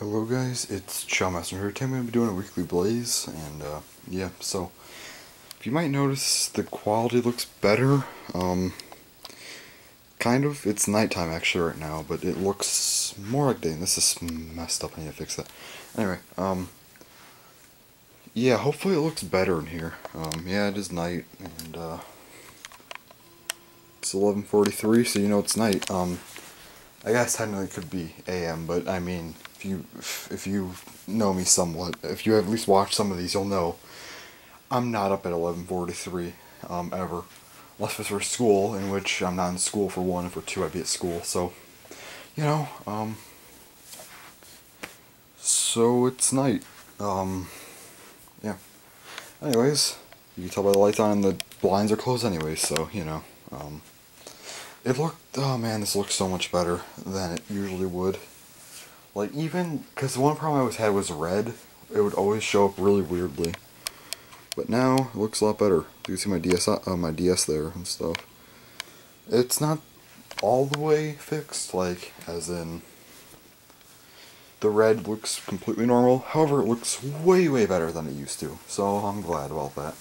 Hello guys, it's Chowmaster here. Today I'm going to be doing a weekly blaze, and yeah, so if you might notice the quality looks better, kind of. It's nighttime actually right now, but it looks more like day, and this is messed up. I need to fix that. Anyway, yeah, hopefully it looks better in here. Yeah, it is night, and it's 11:43, so you know it's night. I guess technically it could be AM, but I mean, if you know me somewhat, if you have at least watched some of these, you'll know I'm not up at 11:43 ever, unless it's for school, in which I'm not in school for one, and for two I'd be at school. So you know, so it's night. Yeah. Anyways, you can tell by the lights on and the blinds are closed anyways, so you know, it looked, oh man, this looks so much better than it usually would. Like, even, because the one problem I always had was red. It would always show up really weirdly. But now, it looks a lot better. You can see my DS there and stuff. It's not all the way fixed, like, as in, the red looks completely normal. However, it looks way, way better than it used to. So, I'm glad about that.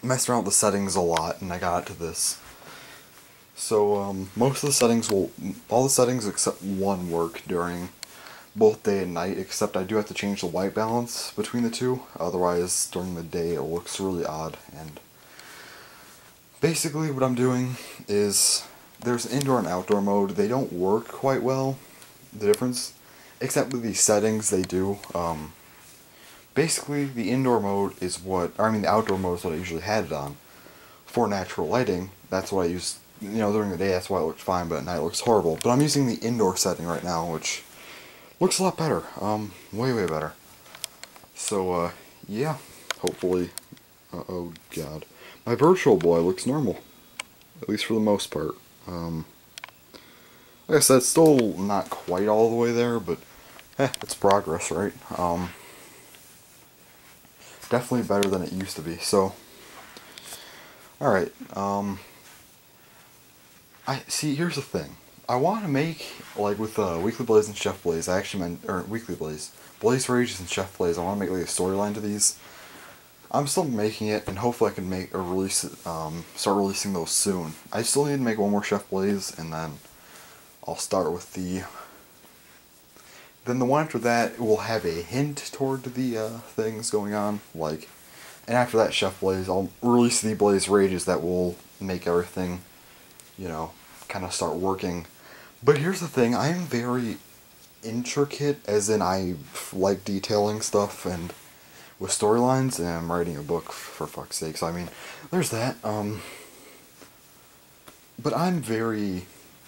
Messed around with the settings a lot, and I got it to this. So, most of the settings all the settings except one work during both day and night, except I do have to change the white balance between the two, otherwise during the day it looks really odd. And basically what I'm doing is, there's indoor and outdoor mode. They don't work quite well, the difference, except with these settings they do. Basically the indoor mode is the outdoor mode is what I usually had it on. For natural lighting, that's what I use, you know, during the day that's why it looks fine, but at night it looks horrible. But I'm using the indoor setting right now, which looks a lot better, way, way better. So, yeah, hopefully, oh god. My virtual boy looks normal, at least for the most part. Like I said, it's still not quite all the way there, but, it's progress, right? Definitely better than it used to be, so, alright, here's the thing. I want to make, like with Weekly Blaze and Chef Blaze, I actually meant, or Weekly Blaze, Blaze Rages and Chef Blaze, I want to make like a storyline to these. I'm still making it, and hopefully I can make a release, start releasing those soon. I still need to make one more Chef Blaze, and then I'll start with then the one after that will have a hint toward the things going on, like, and after that Chef Blaze, I'll release the Blaze Rages that will make everything, you know, kind of start working. But here's the thing, I am very intricate, as in I like detailing stuff, and with storylines, and I'm writing a book, for fuck's sake, so I mean, there's that, but I'm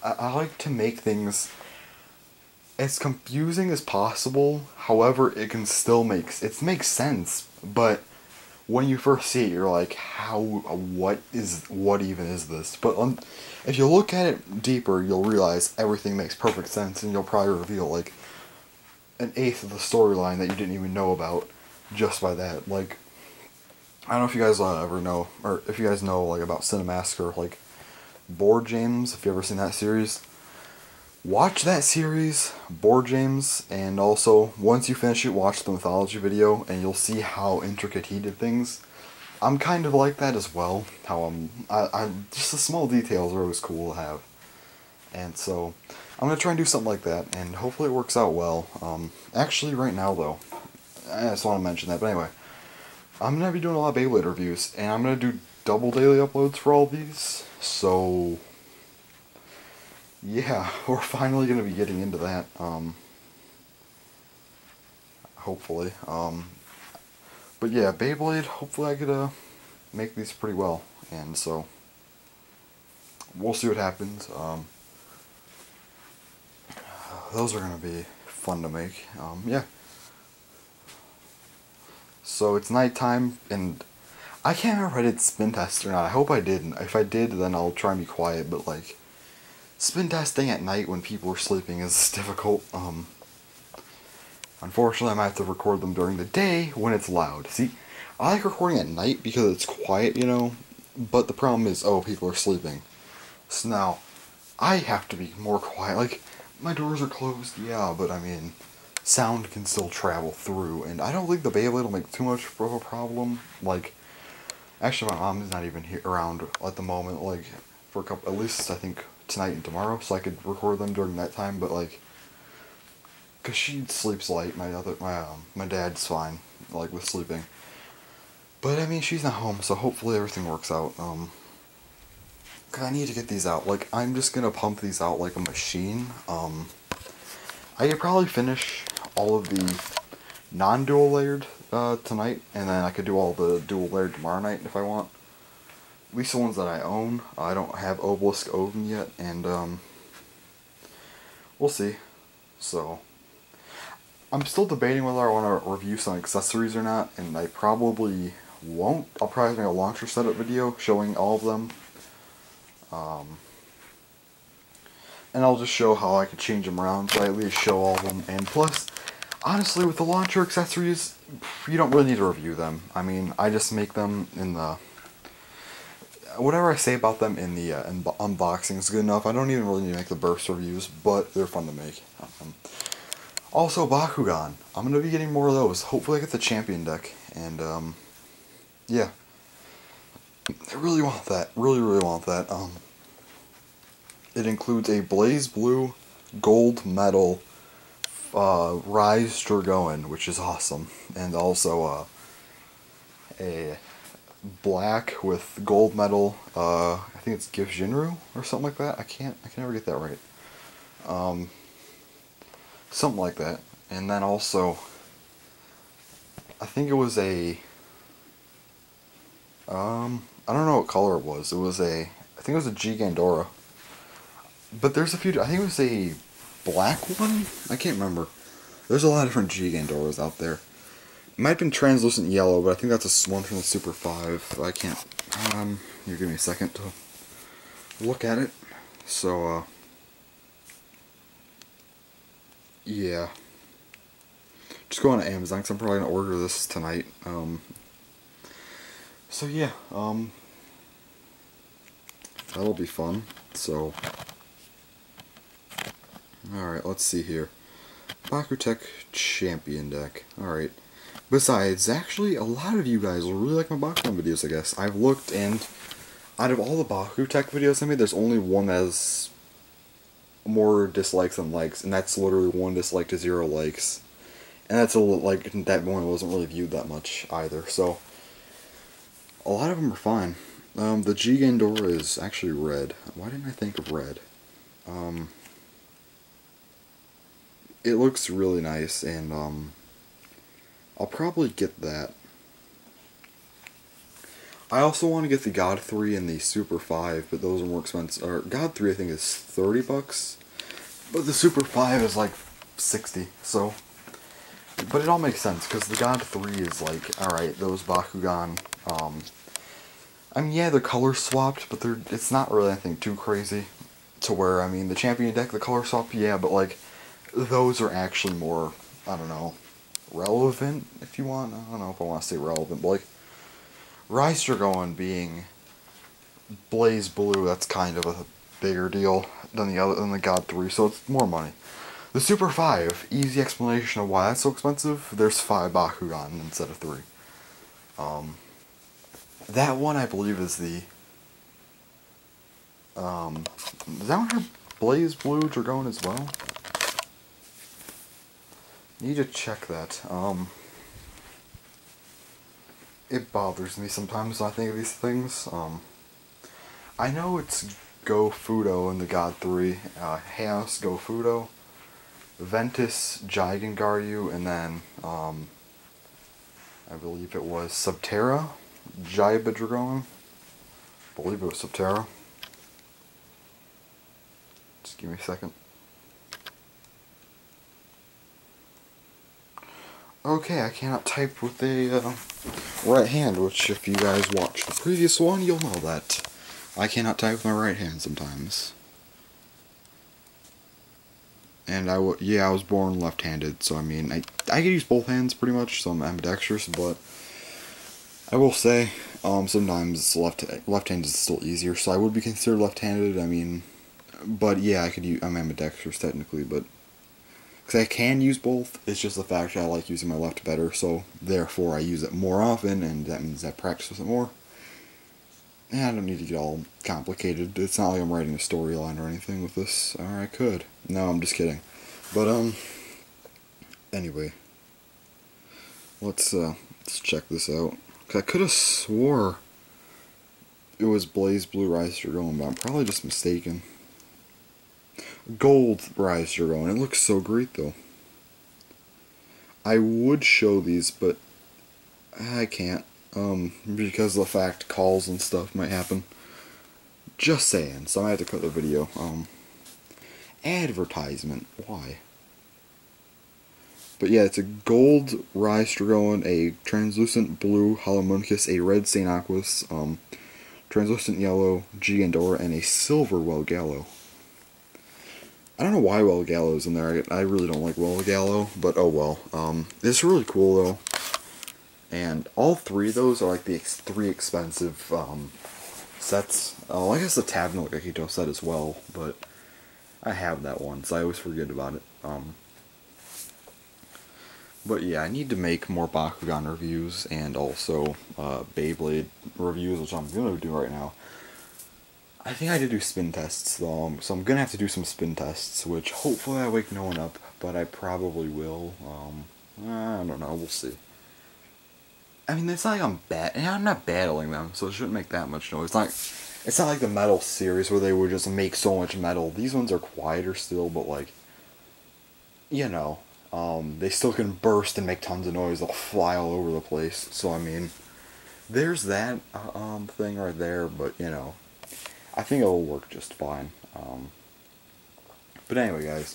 I like to make things as confusing as possible. However, it can still makes sense, but when you first see it, you're like, what even is this? But if you look at it deeper, you'll realize everything makes perfect sense, and you'll probably reveal, like, an eighth of the storyline that you didn't even know about just by that. Like, I don't know if you guys ever know, or if you guys know, like, about Cinemassacre, like, Board Games, if you ever seen that series. Watch that series, Board Games, and also, once you finish it, watch the mythology video, and you'll see how intricate he did things. I'm kind of like that as well, how just the small details are always cool to have. And so, I'm gonna try and do something like that, and hopefully it works out well. Actually, right now, though, I just want to mention that, but anyway, I'm gonna be doing a lot of Beyblade reviews, and I'm gonna do double daily uploads for all these, so yeah, we're finally going to be getting into that, hopefully, but yeah, Beyblade, hopefully I could, make these pretty well, and so, we'll see what happens. Those are going to be fun to make, yeah. So it's nighttime, and I can't remember if I did spin test or not. I hope I didn't. If I did, then I'll try and be quiet, but like, spin testing at night when people are sleeping is difficult. Unfortunately, I might have to record them during the day when it's loud. See, I like recording at night because it's quiet, you know, but the problem is, oh, people are sleeping. So now, I have to be more quiet. Like, my doors are closed, yeah, but I mean, sound can still travel through, and I don't think the Beyblade will make too much of a problem. Like, actually, my mom is not even here around at the moment, like, for a couple, at least I think tonight and tomorrow, so I could record them during that time, but like, cause she sleeps late, my dad's fine, like, with sleeping. But I mean, she's not home, so hopefully everything works out. Cause I need to get these out. Like, I'm just gonna pump these out like a machine. I could probably finish all of the non-dual layered tonight, and then I could do all the dual layered tomorrow night if I want. At least the ones that I own. I don't have Obelisk Odin yet, and we'll see. So, I'm still debating whether I want to review some accessories or not, and I probably won't. I'll probably make a launcher setup video showing all of them. And I'll just show how I could change them around, so I at least show all of them. And plus, honestly, with the launcher accessories, you don't really need to review them. I mean, I just make them in the... Whatever I say about them in the unboxing is good enough. I don't even really need to make the burst reviews, but they're fun to make. Also, Bakugan. I'm going to be getting more of those. Hopefully I get the champion deck. And, yeah. I really want that. Really, really want that. It includes a Blaze Blue Gold Medal Rise Dragoan, which is awesome. And also a black with gold medal, I think it's Gift Jinru or something like that. I can never get that right. Something like that. And then also, I think it was a, I don't know what color it was. It was I think it was a G Gandora. But there's a few, I think it was a black one? I can't remember. There's a lot of different G Gandoras out there. It might have been translucent yellow, but I think that's one from the Super 5. I can't, you give me a second to look at it. So, yeah. Just go on to Amazon, because I'm probably going to order this tonight. So yeah, that'll be fun. So, alright, let's see here. Bakutech Champion deck. Alright. Besides, actually, a lot of you guys will really like my Bakugan videos, I guess. I've looked, and out of all the Bakutech videos I made, there's only one that has more dislikes than likes, and that's literally 1 dislike to 0 likes. And that's like, that one wasn't really viewed that much either, so a lot of them are fine. The G Gandora is actually red. Why didn't I think of red? It looks really nice, and I'll probably get that. I also want to get the God 3 and the Super 5, but those are more expensive. Or God 3 I think is $30, but the Super 5 is like 60. So, but it all makes sense because the God 3 is like, all right, those Bakugan. I mean, yeah, they're color swapped, but it's not really anything too crazy. To where, I mean, the Champion deck, the color swap, yeah, but like those are actually more, I don't know, relevant, if you want. I don't know if I want to say relevant, but like Rise Dragoan being Blaze Blue, that's kind of a bigger deal than the God 3, so it's more money. The Super 5, easy explanation of why that's so expensive. There's 5 Bakugan instead of 3. That one I believe is the does that one have Blaze Blue Dragoan as well? Need to check that. It bothers me sometimes when I think of these things. I know it's Go Fudo in the God 3, Chaos Go Fudo, Ventus Gigangaryu, and then, I believe it was Subterra Jaiba Dragoan. I believe it was Subterra. Just give me a second. Okay, I cannot type with a right hand, which if you guys watched the previous one, you'll know that. I cannot type with my right hand sometimes. And I was born left-handed, so I mean, I can use both hands pretty much, so I'm ambidextrous, but I will say, sometimes left-handed is still easier, so I would be considered left-handed. I mean, But yeah, I could use, I'm ambidextrous technically, but because I can use both, it's just the fact that I like using my left better, so therefore I use it more often, and that means I practice with it more. And I don't need to get all complicated. It's not like I'm writing a storyline or anything with this. Or I could. No, I'm just kidding. But anyway, let's check this out. 'Cause I could have swore it was BlazBlue Rise to Dragon, but I'm probably just mistaken. Gold Rise to Dragon. It looks so great though. I would show these, but I can't. Because of the fact calls and stuff might happen. Just saying, so I might have to cut the video. Advertisement. Why? But yeah, it's a gold Rise Dragon, a translucent blue Holomuncus, a red St. Aquas, translucent yellow Giandora, and a silver Welgallo. I don't know why Welgallo's in there. I really don't like Welgallo, but oh well. It's really cool though. And all three of those are like the three expensive sets. Oh, I guess the Tab no Akito set as well, but I have that one, so I always forget about it. But yeah, I need to make more Bakugan reviews and also Beyblade reviews, which I'm gonna do right now. I think I did do spin tests though, so I'm gonna have to do some spin tests, which hopefully I wake no one up, but I probably will. I don't know, we'll see. I mean, it's not like I'm not battling them, so it shouldn't make that much noise. It's not like the metal series where they would just make so much metal. These ones are quieter still, but like, you know, they still can burst and make tons of noise. They'll fly all over the place. So I mean, there's that thing right there, but you know, I think it'll work just fine. But anyway, guys.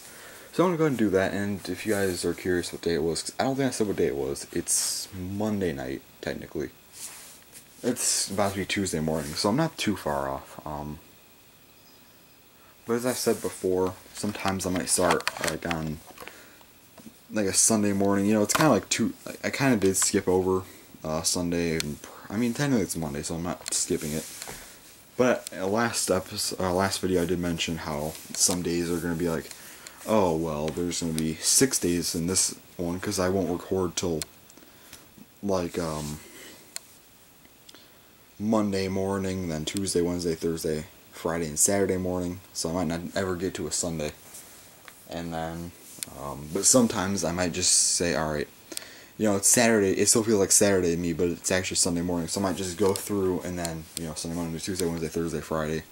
So I'm going to go ahead and do that, and if you guys are curious what day it was, 'cause I don't think I said what day it was, it's Monday night, technically. It's about to be Tuesday morning, so I'm not too far off. But as I said before, sometimes I might start, like, on, like, a Sunday morning. You know, it's kind of like I kind of did skip over Sunday. I mean, technically it's Monday, so I'm not skipping it. But last video I did mention how some days are going to be like, oh, well, there's going to be 6 days in this one, because I won't record till, like, Monday morning, then Tuesday, Wednesday, Thursday, Friday, and Saturday morning, so I might not ever get to a Sunday. And then, but sometimes I might just say, alright, you know, it's Saturday, it still feels like Saturday to me, but it's actually Sunday morning, so I might just go through, and then, you know, Sunday, Monday, Tuesday, Wednesday, Thursday, Friday,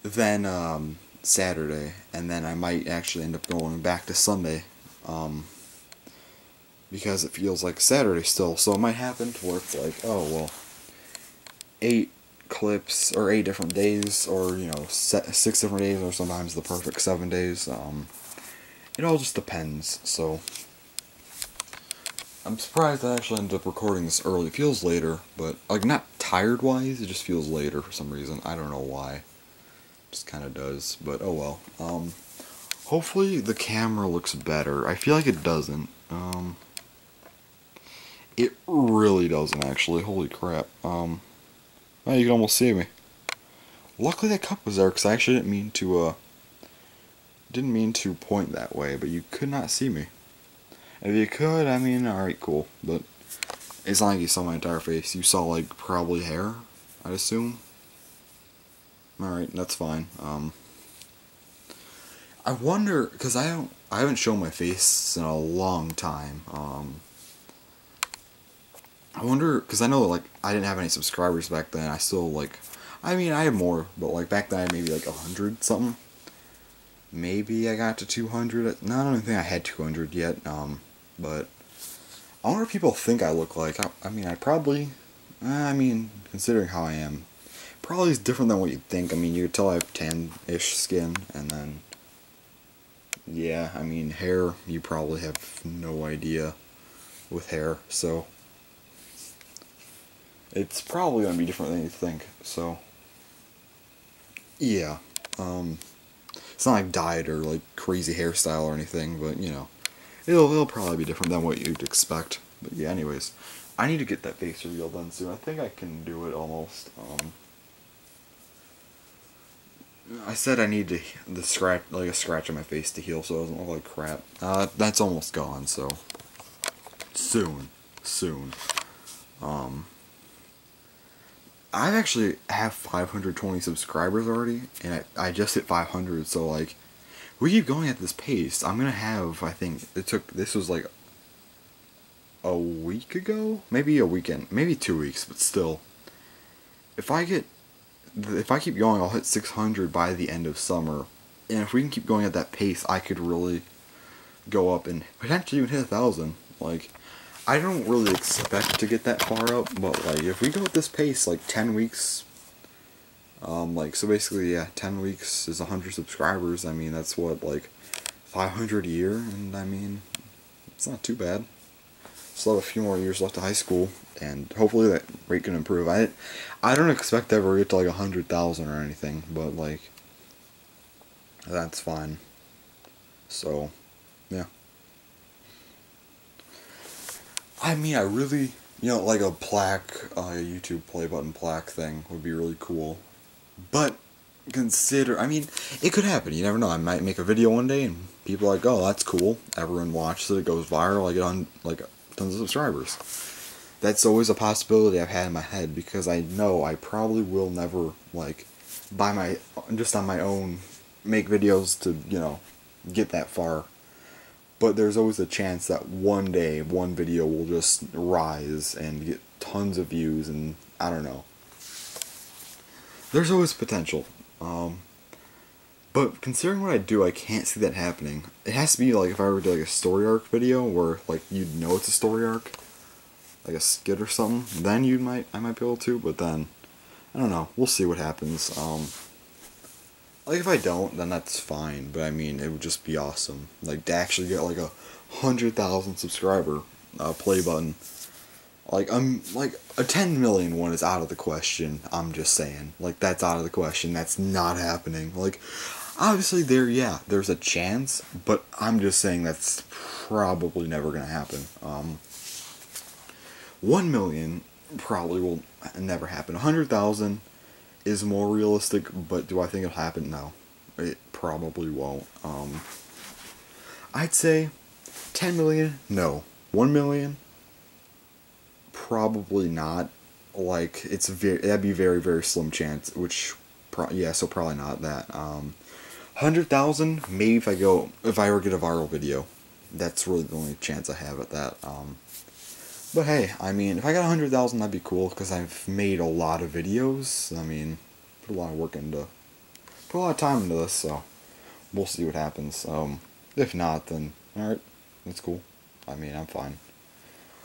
then, Saturday, and then I might actually end up going back to Sunday, because it feels like Saturday still, so it might happen to where it's like, oh, well, 8 clips, or 8 different days, or, you know, 6 different days, or sometimes the perfect 7 days, it all just depends, so, I'm surprised I actually ended up recording this early. It feels later, but, like, not tired-wise, it just feels later for some reason, I don't know why. Just kind of does, but oh well. Hopefully the camera looks better. I feel like it doesn't. It really doesn't, actually. Holy crap. Oh, you can almost see me. Luckily that cup was there, because I actually didn't mean to point that way, but you could not see me. If you could, I mean, alright, cool, but it's not like you saw my entire face. You saw, like, probably hair, I'd assume. Alright, that's fine. I wonder, because I haven't shown my face in a long time. I wonder, because I know, like, I didn't have any subscribers back then. I still, like, I mean, I have more, but, like, back then I had maybe, like, 100 something. Maybe I got to 200. No, I don't even think I had 200 yet. But I wonder what people think I look like. I mean, considering how I am, probably is different than what you'd think. I mean, you could tell I have tan-ish skin, and then, yeah, I mean, hair, you probably have no idea with hair, so, it's probably going to be different than you think, so, yeah, it's not like dyed or, like, crazy hairstyle or anything, but, you know, it'll probably be different than what you'd expect, but yeah, anyways, I need to get that face reveal done soon. I think I can do it almost, I said I need the scratch, like a scratch on my face to heal, so it doesn't look like crap. That's almost gone, so soon, soon. Um, I actually have 520 subscribers already, and I just hit 500. So like, we keep going at this pace. I'm gonna have, I think this was like a week ago, maybe a weekend, maybe 2 weeks, but still, if I keep going, I'll hit 600 by the end of summer. And if we can keep going at that pace, I could really go up and potentially even hit 1,000. Like, I don't really expect to get that far up, but like, if we go at this pace, like 10 weeks, like, so basically, yeah, 10 weeks is 100 subscribers. I mean, that's what, like, 500 a year, and I mean, it's not too bad. Still have a few more years left of high school, and hopefully that rate can improve. I don't expect to ever get to like 100,000 or anything, but like, that's fine. So, yeah. I mean, I really, like a plaque, a YouTube play button plaque thing would be really cool. But I mean, it could happen. You never know. I might make a video one day and people are like, oh, that's cool. Everyone watches it. It goes viral. I get on like tons of subscribers. That's always a possibility I've had in my head because I know I probably will never like just on my own make videos to get that far. But there's always a chance that one day one video will just rise and get tons of views, and I don't know. There's always potential. But considering what I do, I can't see that happening. It has to be like if I were to do like a story arc video where like you'd know it's a story arc, like a skit or something. Then I might be able to. But then I don't know. We'll see what happens. Like if I don't, then that's fine. But I mean, it would just be awesome. Like to actually get like 100,000 subscriber play button. Like a 10 million one is out of the question. I'm just saying. Like that's out of the question. That's not happening. Like obviously there's a chance, but I'm just saying that's probably never gonna happen. 1 million probably will never happen. 100,000 is more realistic, but do I think it'll happen? No. It probably won't. I'd say 10 million, no. 1 million, probably not. Like, that'd be very, very slim chance, which, so probably not that. 100,000, maybe if I ever get a viral video. That's really the only chance I have at that. But hey, I mean, if I got 100,000, that'd be cool, because I've made a lot of videos. I mean, put a lot of time into this, so we'll see what happens. If not, then, alright, that's cool. I mean, I'm fine.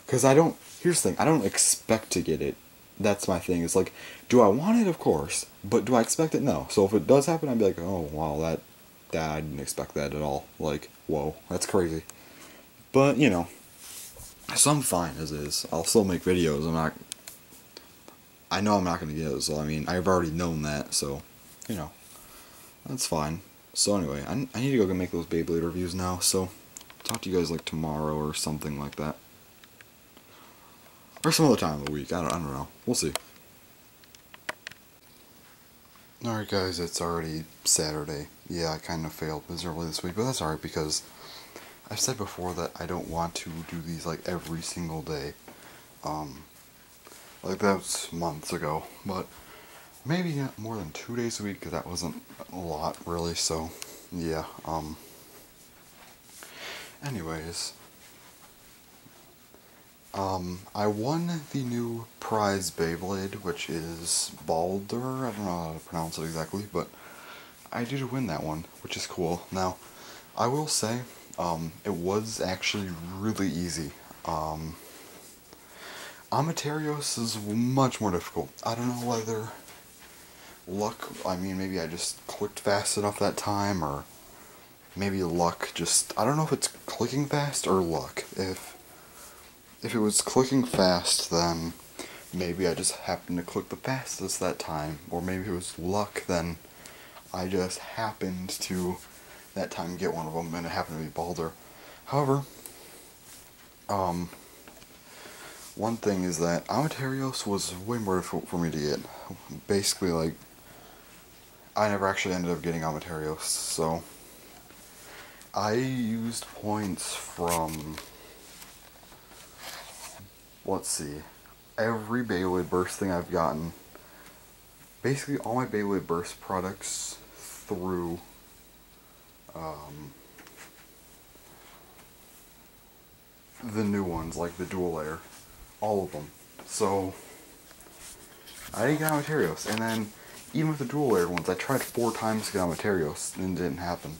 Because here's the thing, I don't expect to get it. That's my thing, it's like, do I want it? Of course. But do I expect it? No. So if it does happen, I'd be like, oh, wow, that I didn't expect that at all. Like, whoa, that's crazy. But, so I'm fine as is. I'll still make videos. I know I'm not going to get it, so I mean, I've already known that, so, that's fine. So anyway, I need to go make those Beyblade reviews now, so talk to you guys like tomorrow or something like that. Or some other time of the week, I don't know. We'll see. Alright guys, it's already Saturday. Yeah, I kind of failed miserably this week, but that's alright because I've said before that I don't want to do these like every single day. Like that was months ago, but maybe not more than 2 days a week, because that wasn't a lot really, so yeah. Anyways, I won the new prize Beyblade, which is Baldur. I don't know how to pronounce it exactly, but I did win that one, which is cool. Now, I will say, it was actually really easy. Amateraos is much more difficult. I don't know whether luck, I mean, maybe I just clicked fast enough that time, or maybe luck just, I don't know if it's clicking fast or luck. If it was clicking fast, then maybe I just happened to click the fastest that time, or maybe it was luck, then I just happened to that time get one of them, and it happened to be Baldur. However, one thing is that Amateraos was way more difficult for me to get. Basically, like, I never actually ended up getting Amaterios, so I used points from, let's see, every Beyblade Burst thing I've gotten. Basically all my Beyblade Burst products through the new ones, like the dual layer. All of them. So I didn't get Amaterios, and then even with the dual layer ones, I tried 4 times to get Amaterios, and it didn't happen.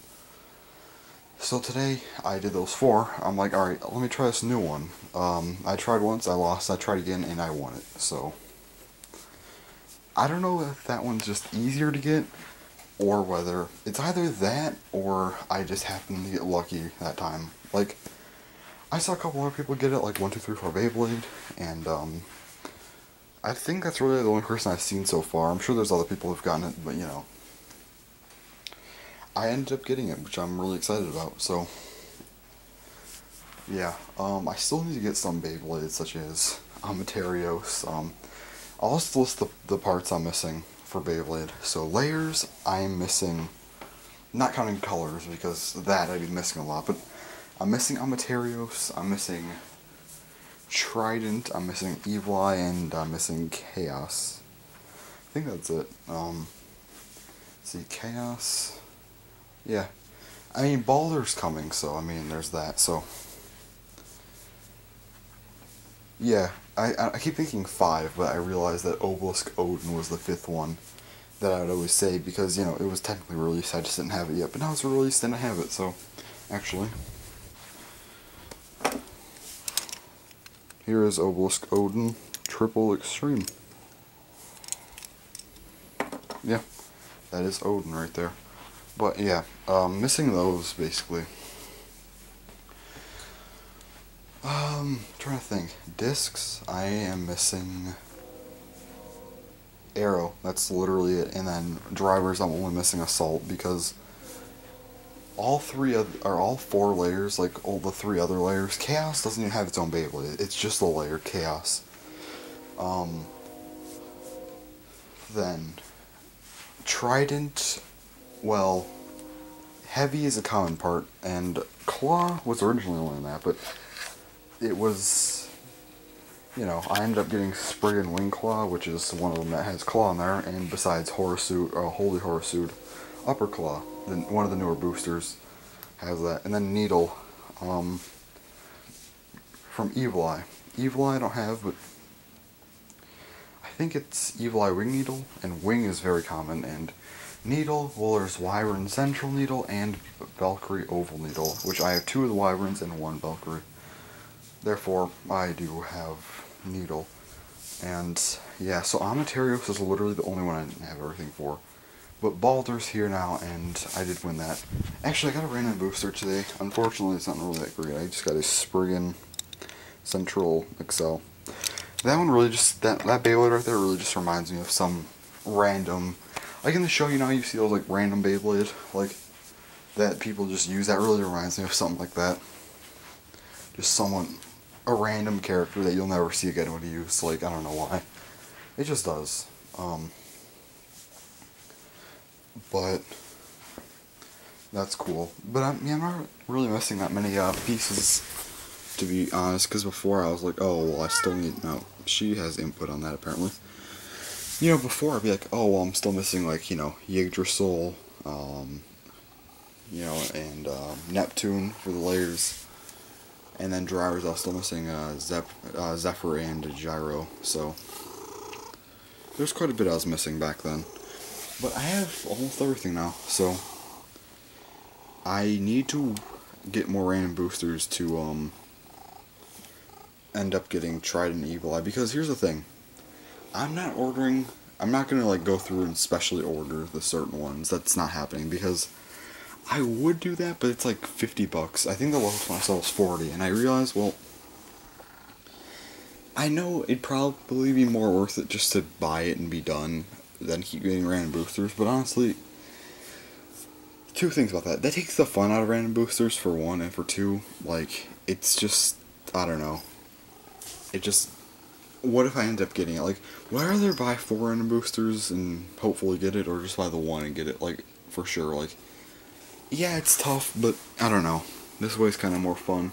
So today, I did those 4. I'm like, alright, let me try this new one. I tried once, I lost, I tried again, and I won it. So I don't know if that one's just easier to get, or whether it's either that, or I just happened to get lucky that time. Like, I saw a couple other people get it, like 1, 2, 3, 4 Beyblade, and I think that's really the only person I've seen so far. I'm sure there's other people who've gotten it, but you know. I ended up getting it, which I'm really excited about, so yeah. I still need to get some Beyblades, such as Amaterios. I'll just list the parts I'm missing for Beyblade. So layers, I'm missing, not counting colors, because that I'd be missing a lot, but I'm missing Amaterios, I'm missing Trident, I'm missing Evil Eye, and I'm missing Chaos. I think that's it. Let's see, Chaos. Yeah. I mean, Baldur's coming, so, I mean, there's that, so. Yeah, I keep thinking 5, but I realized that Obelisk Odin was the 5th one that I would always say, because, you know, it was technically released, I just didn't have it yet, but now it's released and I have it, so, actually. Here is Obelisk Odin Triple Extreme. Yeah, that is Odin right there. But yeah, missing those basically. Trying to think. Discs, I am missing Arrow. That's literally it. And then drivers, I'm only missing Assault because all 4 layers, like all the 3 other layers. Chaos doesn't even have its own Beyblade. It's just the layer Chaos. Then Trident, well, Heavy is a common part, and Claw was originally only in that, but it was, you know, I ended up getting Spriggan and Wing Claw, which is one of them that has Claw in there, and besides Holy Horror Suit, Upper Claw, one of the newer boosters, has that, and then Needle, from Evil Eye. Evil Eye I don't have, but I think it's Evil Eye Wing Needle, and Wing is very common, and Needle, well, there's Wyvern Central Needle and Valkyrie Oval Needle, which I have 2 of the Wyverns and 1 Valkyrie. Therefore, I do have Needle. And yeah, so Amaterios is literally the only one I didn't have everything for. But Baldur's here now, and I did win that. Actually, I got a random booster today. Unfortunately, it's not really that great. I just got a Spriggan Central XL. That one really just, that Beyblade right there really just reminds me of some random, like in the show, you know, you see those like random Beyblade, like, that people just use. That really reminds me of something like that. Just someone, a random character that you'll never see again would use, like, I don't know why. It just does. But that's cool. But I'm not really missing that many pieces, to be honest, because before I was like, oh, well, I still need, no, she has input on that apparently. You know, before I'd be like, oh, well, I'm still missing, like, you know, Yggdrasil, you know, and Neptune for the layers. And then drivers, I was still missing Zephyr and Gyro, so there's quite a bit I was missing back then. But I have almost everything now, so I need to get more random boosters to end up getting Trident and Evil Eye, because here's the thing. I'm not going to like go through and specially order the certain ones. That's not happening, because I would do that, but it's like $50. I think the lowest one I saw was 40, and I realized, well, I know it'd probably be more worth it just to buy it and be done than keep getting random boosters, but honestly, 2 things about that. That takes the fun out of random boosters, for 1, and for 2, like, it's just, I don't know. It just, what if I end up getting it? Like, would I rather buy 4 random boosters and hopefully get it, or just buy the one and get it, like, for sure? Like, yeah, it's tough, but I don't know. This way's kind of more fun.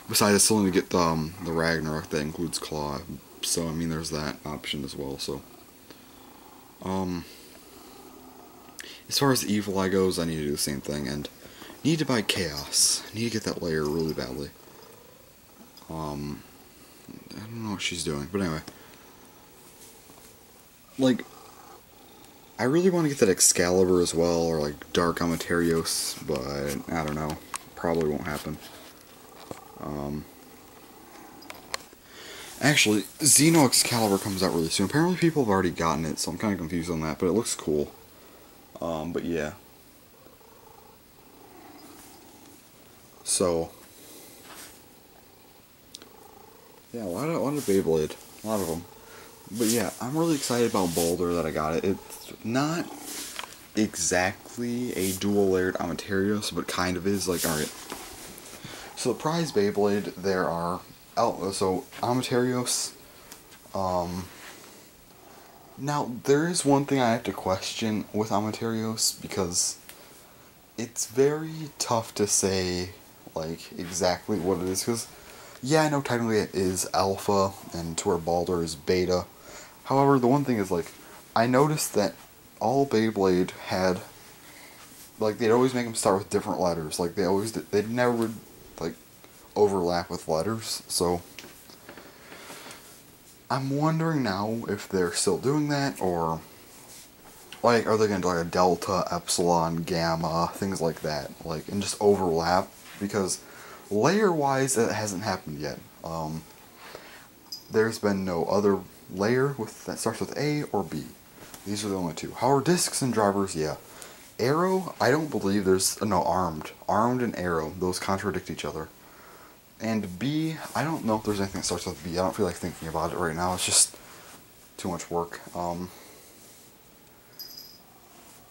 Besides, I still need to get the Ragnarok that includes Claw, so I mean, there's that option as well. So, um, as far as the Evil Eye goes, I need to do the same thing, and need to buy Chaos. I need to get that layer really badly. I don't know what she's doing, but anyway. Like, I really want to get that Excalibur as well, or like Dark Amateraos, but I don't know. Probably won't happen. Actually, Xeno Excalibur comes out really soon. Apparently people have already gotten it, so I'm kind of confused on that, but it looks cool. But yeah. So, yeah, a lot of Beyblade. A lot of them. But yeah, I'm really excited about Boulder that I got it. It's not exactly a dual layered Amateraos, but kind of is. Like, alright. So the prize Beyblade, there are so Amateraos. Now there is one thing I have to question with Amateraos, because it's very tough to say like exactly what it is, because yeah, I know technically it is alpha and to where Baldur is beta. However, the one thing is, like, I noticed that all Beyblade had, like, they'd always make them start with different letters. Like, they'd never would, like, overlap with letters. So I'm wondering now if they're still doing that, or like, are they gonna do like a delta, epsilon, gamma, things like that, like, and just overlap? Because layer wise, it hasn't happened yet. There's been no other layer with that starts with A or B. These are the only two. However, discs and drivers, yeah. Arrow, I don't believe there's no armed. Armed and arrow, those contradict each other. And B, I don't know if there's anything that starts with B. I don't feel like thinking about it right now. It's just too much work.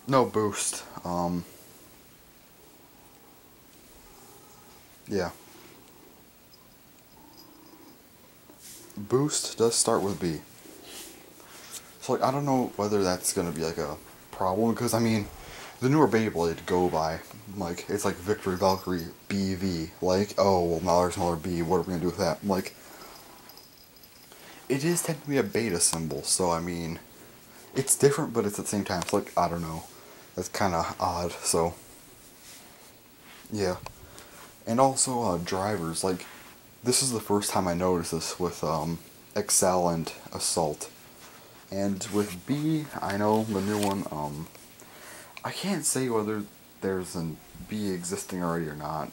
No boost. Yeah. Boost does start with B. So, like, I don't know whether that's gonna be like a problem, because I mean, the newer Beyblade go by, like, it's like Victory Valkyrie BV. Like, oh, well, now there's another B. What are we gonna do with that? Like, it is technically a beta symbol, so I mean, it's different, but it's at the same time. It's like, I don't know. That's kind of odd. So, yeah. And also, drivers. Like, this is the first time I noticed this with Excel and Assault. And with B, I know the new one, I can't say whether there's a B existing already or not.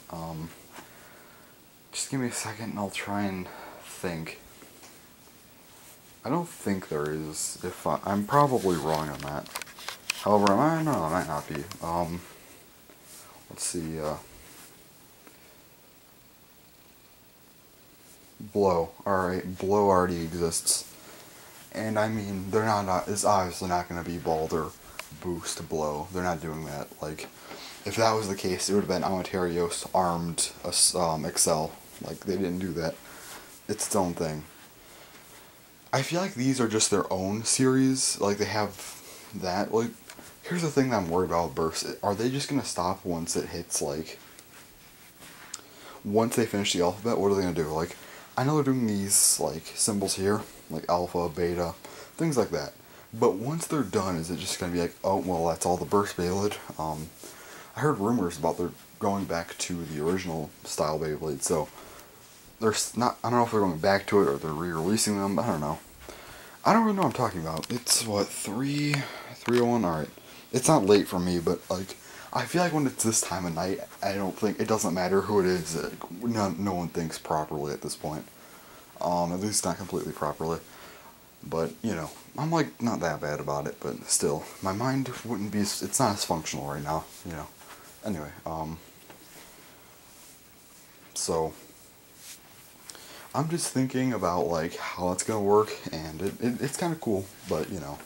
Just give me a second and I'll try and think. I don't think there is. If I'm probably wrong on that. However, I don't know, I might not be. Let's see, Blow. Alright, Blow already exists. And I mean, it's obviously not going to be Baldur Boost Blow. They're not doing that. Like, if that was the case, it would have been Amateraos armed Excel. Like, they didn't do that. It's its own thing. I feel like these are just their own series. Like, they have that. Like, here's the thing that I'm worried about with Burst. Are they just going to stop once it hits, like, once they finish the alphabet? What are they going to do? Like, I know they're doing these, like, symbols here, like alpha, beta, things like that. But once they're done, is it just going to be like, oh, well, that's all the Burst Beyblade? I heard rumors about they're going back to the original style Beyblade, so there's not, I don't know if they're going back to it or they're re-releasing them, I don't know. I don't really know what I'm talking about. It's, what, 3:01? Alright. It's not late for me, but, like, I feel like when it's this time of night, I don't think, it doesn't matter who it is, no one thinks properly at this point. At least not completely properly. But, you know, I'm, like, not that bad about it, but still, my mind wouldn't be, it's not as functional right now, you know. Anyway, so, I'm just thinking about, like, how it's gonna work, and it's kind of cool, but, you know.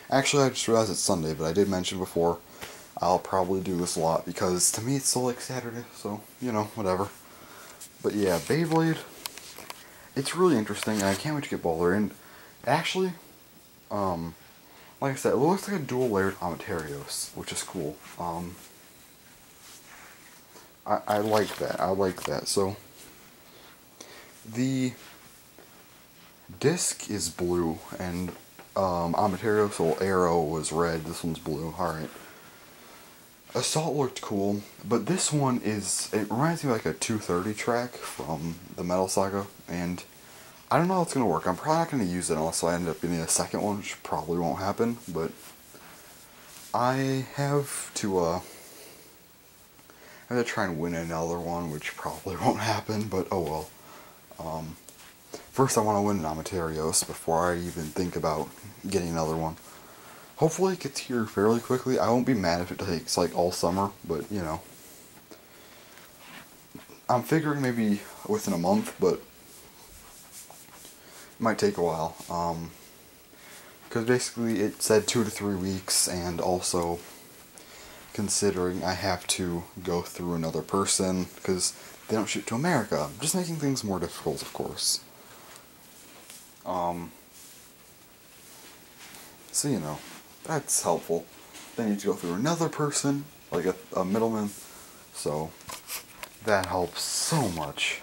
Actually, I just realized it's Sunday, but I did mention before, I'll probably do this a lot, because to me it's still like Saturday, so, you know, whatever. But yeah, Beyblade, it's really interesting, and I can't wait to get Boulder. And actually, like I said, it looks like a dual layered Amaterios, which is cool. I like that. I like that. So the disc is blue, and Amaterios' little arrow was red. This one's blue. All right. Assault looked cool, but this one it reminds me of like a 230 track from the Metal Saga, and I don't know how it's going to work. I'm probably not going to use it unless I end up getting a second one, which probably won't happen, but I have to try and win another one, which probably won't happen, but oh well. First I want to win an Amaterios before I even think about getting another one. Hopefully it gets here fairly quickly. I won't be mad if it takes like all summer, but you know. I'm figuring maybe within a month, but it might take a while. Because basically it said 2 to 3 weeks, and also considering I have to go through another person because they don't ship to America. Just making things more difficult, of course. So you know, that's helpful. Then you need to go through another person, like a middleman, so that helps so much.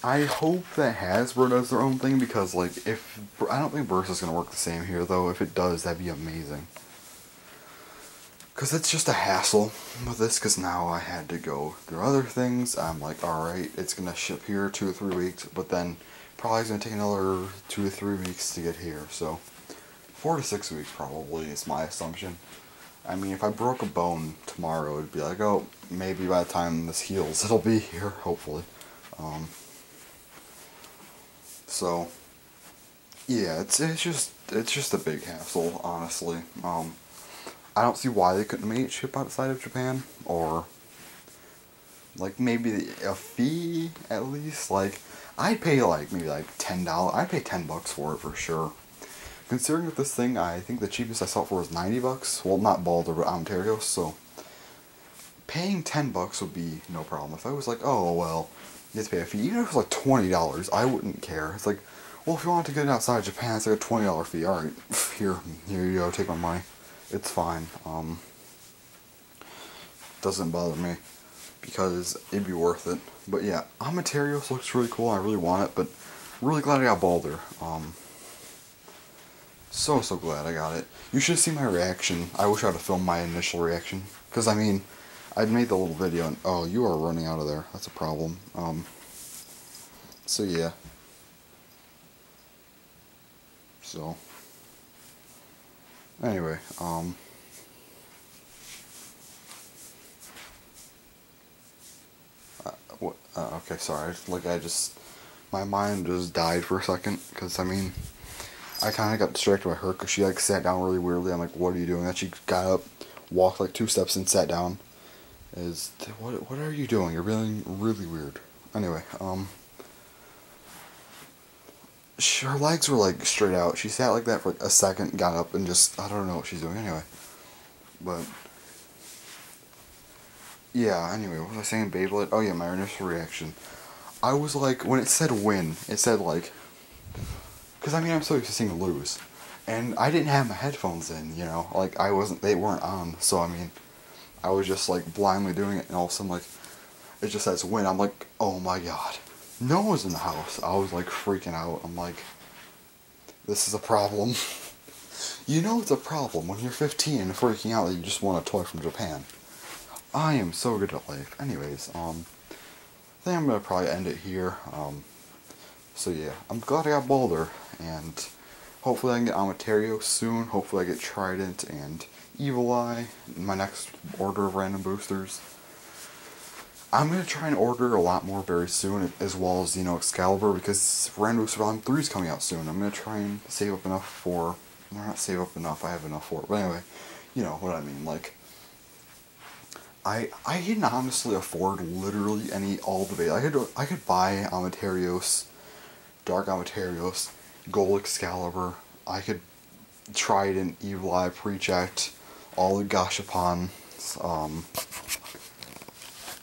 I hope that Hasbro does their own thing, because like I don't think Burst is gonna work the same here though. If it does, that'd be amazing. Because it's just a hassle with this, because now I had to go through other things. I'm like, alright, it's going to ship here 2 or 3 weeks, but then probably it's going to take another 2 to 3 weeks to get here. So 4 to 6 weeks probably is my assumption. I mean, if I broke a bone tomorrow, it'd be like, oh, maybe by the time this heals, it'll be here, hopefully. So, yeah, it's just a big hassle, honestly. I don't see why they couldn't make it ship outside of Japan, or like maybe a fee at least. Like I'd pay like maybe like $10. I'd pay $10 for it for sure. Considering that this thing, I think the cheapest I saw it for was $90. Well, not Balder, but Ontario. So paying $10 would be no problem. If I was like, oh well, you have to pay a fee, even if it was like $20, I wouldn't care. It's like, well, if you want to get it outside Japan, it's like a $20 fee. All right, here you go, take my money. It's fine. Doesn't bother me because it'd be worth it. But yeah, Amaterios looks really cool. I really want it, but really glad I got Balder. So glad I got it. You should see my reaction. I wish I'd have filmed my initial reaction, because I mean, I'd made the little video and oh, you are running out of there. That's a problem. So yeah. So anyway, okay, sorry. Like, my mind just died for a second, because, I mean, I kind of got distracted by her, because she, like, sat down really weirdly. I'm like, what are you doing? Then she got up, walked, like, 2 steps, and sat down. What are you doing? You're really, really weird. Anyway, her legs were, like, straight out. She sat like that for, like, a second, got up, and just, I don't know what she's doing. Anyway, but yeah, anyway, what was I saying, Beyblade? Oh yeah, my initial reaction. I was like, when it said win, it said like, because I mean, I'm so used to seeing lose. And I didn't have my headphones in, you know, like, they weren't on, so I mean, I was just like blindly doing it, and all of a sudden, like, it just says win. I'm like, oh my god. No one's in the house. I was like freaking out. I'm like, this is a problem. You know it's a problem when you're 15 and freaking out that you just want a toy from Japan. I am so good at life. Anyways, I think I'm gonna probably end it here. So yeah, I'm glad I got Boulder, and hopefully I can get Amaterio soon. Hopefully I get Trident and Evil Eye in my next order of random boosters. I'm gonna try and order a lot more very soon, as well as, you know, Excalibur, because Random Booster Volume 3 is coming out soon. I'm gonna try and save up enough for, well, not save up enough, I have enough for it, but anyway, you know what I mean, like, I can honestly afford literally all the base. I could buy Amaterios, Dark Amaterios, Gold Excalibur. I could Trident, Evil Eye, Pre-checked, all the Gashapons,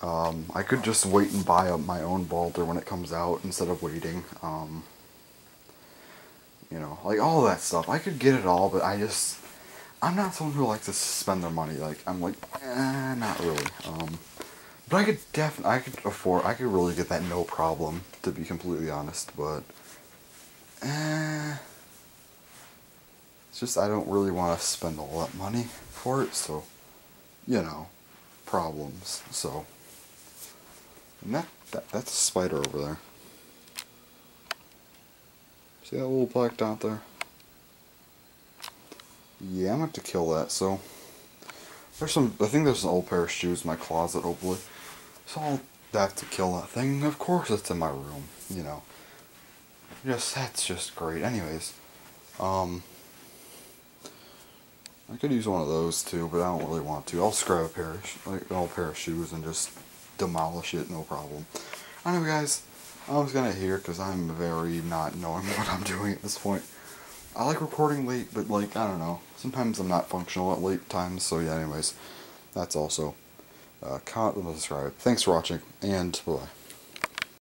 I could just wait and buy up my own Baldur when it comes out instead of waiting. You know, like all that stuff. I could get it all, but I'm not someone who likes to spend their money. Like, I'm like, not really. But I could really get that no problem, to be completely honest, but, it's just I don't really want to spend all that money for it, so, you know, problems, so. And that's a spider over there. See that little black dot there? Yeah, I'm going to have to kill that, so. I think there's an old pair of shoes in my closet, hopefully. So I'll have to kill that thing. Of course it's in my room, you know. That's just great. Anyways, I could use one of those too, but I don't really want to. I'll scrap an old pair of shoes and just demolish it, no problem. Anyway, guys, I was gonna hear because I'm very not knowing what I'm doing at this point. I like recording late, but like I don't know. Sometimes I'm not functional at late times. So yeah. Anyways, that's also comment and subscribe. Thanks for watching, and bye.